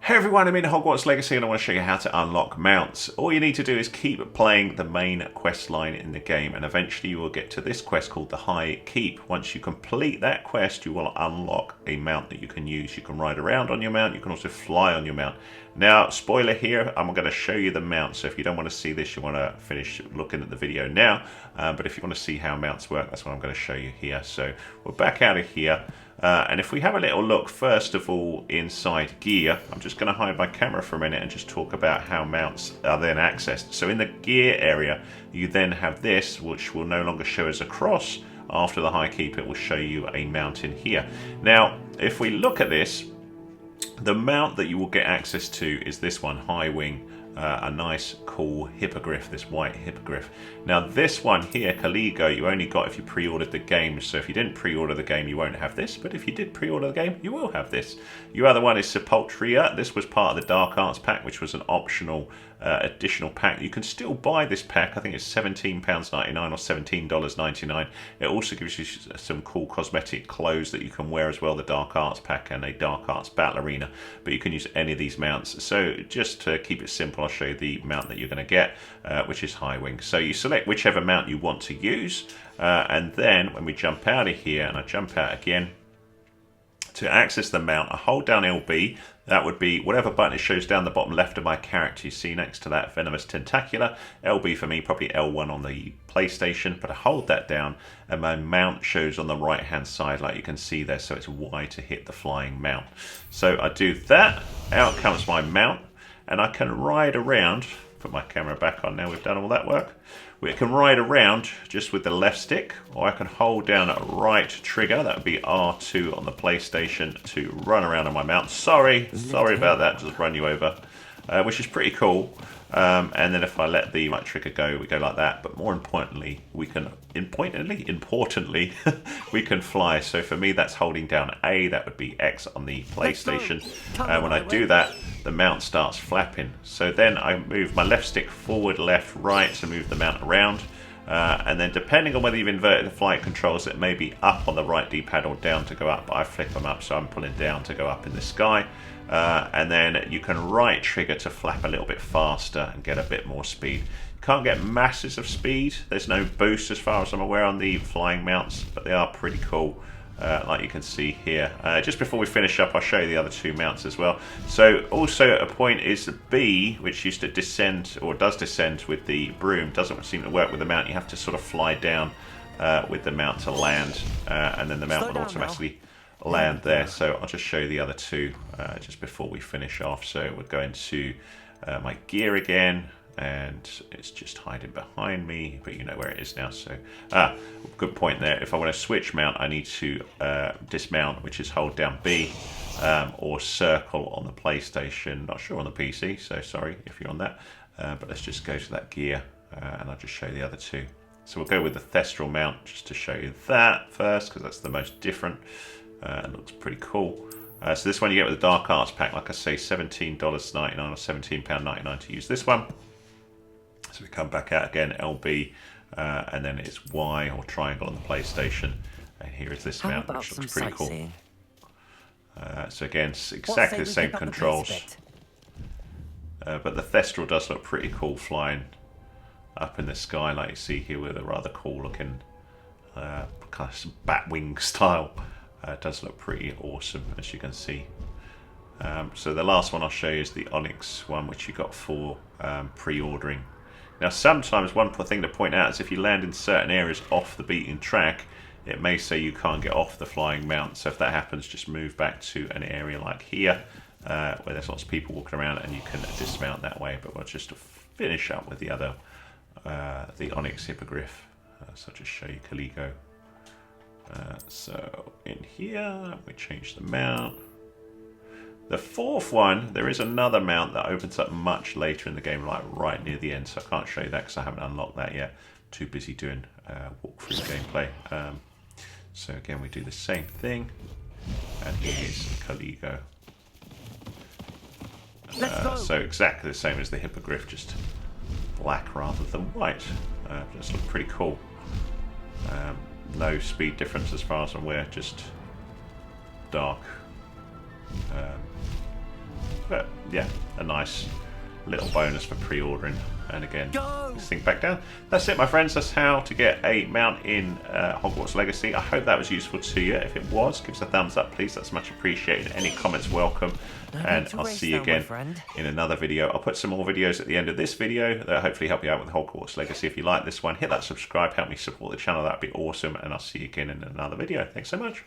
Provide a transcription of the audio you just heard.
Hey everyone, I'm in Hogwarts Legacy and I want to show you how to unlock mounts. All you need to do is keep playing the main quest line in the game and eventually you will get to this quest called the High Keep. Once you complete that quest, you will unlock a mount that you can use. You can ride around on your mount, you can also fly on your mount. Now, spoiler here, I'm going to show you the mount, so if you don't want to see this, you want to finish looking at the video now. But if you want to see how mounts work, that's what I'm going to show you here. So we're back out of here. And if we have a little look, first of all, inside gear, I'm just going to hide my camera for a minute and just talk about how mounts are then accessed. So in the gear area, you then have this, which will no longer show as a cross. After the High Keep, it will show you a mount in here. Now, if we look at this, the mount that you will get access to is this one, High Wing. A nice cool hippogriff, this white hippogriff. Now this one here, Caligo, you only got if you pre-ordered the game, so if you didn't pre-order the game you won't have this, but if you did pre-order the game you will have this. Your other one is Sepulchria. This was part of the Dark Arts pack, which was an optional additional pack. You can still buy this pack, I think it's £17.99 or $17.99. It also gives you some cool cosmetic clothes that you can wear as well, the Dark Arts pack and a Dark Arts Battle Arena, but you can use any of these mounts. So just to keep it simple, I'll show you the mount that you're going to get, which is High Wing. So you select whichever mount you want to use, and then when we jump out of here, and I jump out again, to access the mount, I hold down LB. That would be whatever button it shows down the bottom left of my character. You see next to that Venomous Tentacular. LB for me, probably L1 on the PlayStation, but I hold that down and my mount shows on the right hand side like you can see there, so it's Y to hit the flying mount. So I do that, out comes my mount, and I can ride around. Put my camera back on now, we've done all that work. We can ride around just with the left stick, or I can hold down a right trigger, that would be R2 on the PlayStation, to run around on my mount. Sorry about that, just run you over, which is pretty cool. And then if I let the right trigger go, we go like that. But more importantly, we can we can fly. So for me, that's holding down A. That would be X on the PlayStation. And when I do that, the mount starts flapping. So then I move my left stick forward, left, right to move the mount around. And then depending on whether you've inverted the flight controls, it may be up on the right D-pad or down to go up, but I flip them up, so I'm pulling down to go up in the sky. And then you can right trigger to flap a little bit faster and get a bit more speed. You can't get masses of speed. There's no boost as far as I'm aware on the flying mounts, but they are pretty cool. Like you can see here. Just before we finish up, I'll show you the other two mounts as well. So also a point is B, which used to descend, or does descend with the broom, doesn't seem to work with the mount. You have to sort of fly down with the mount to land, and then the mount will automatically land there. So I'll just show you the other two just before we finish off. So we're going to my gear again, and it's just hiding behind me, but you know where it is now. So good point there. If I want to switch mount, I need to dismount, which is hold down B, or circle on the PlayStation. Not sure on the PC, so sorry if you're on that, but let's just go to that gear, and I'll just show you the other two. So we'll go with the Thestral mount just to show you that first, because that's the most different. It looks pretty cool. So this one you get with the Dark Arts pack, like I say, $17.99 or £17.99 to use this one. So we come back out again, LB, and then it's Y or triangle on the PlayStation. And here is this mount, which looks pretty cool. So again, it's exactly the same controls. But the Thestral does look pretty cool flying up in the sky, like you see here with a rather cool looking kind of bat wing style. It does look pretty awesome, as you can see. So the last one I'll show you is the Onyx one, which you got for pre-ordering. Now sometimes one thing to point out is if you land in certain areas off the beaten track, it may say you can't get off the flying mount. So if that happens, just move back to an area like here, where there's lots of people walking around, and you can dismount that way. But we'll just finish up with the other, the Onyx Hippogriff. So I'll just show you Caligo. So in here, we change the mount. The fourth one, there is another mount that opens up much later in the game, like right near the end, so I can't show you that because I haven't unlocked that yet. Too busy doing walkthrough gameplay. So again, we do the same thing, and here's Caligo. So exactly the same as the Hippogriff, just black rather than white. Just look pretty cool. No speed difference as far as I'm aware, just dark But yeah, a nice little bonus for pre-ordering. And again, sink back down. That's it, my friends. That's how to get a mount in Hogwarts Legacy. I hope that was useful to you. If it was, give us a thumbs up, please. That's much appreciated. Any comments welcome. And I'll see you again in another video. I'll put some more videos at the end of this video that hopefully help you out with Hogwarts Legacy. If you like this one, hit that subscribe, help me support the channel. That'd be awesome. And I'll see you again in another video. Thanks so much.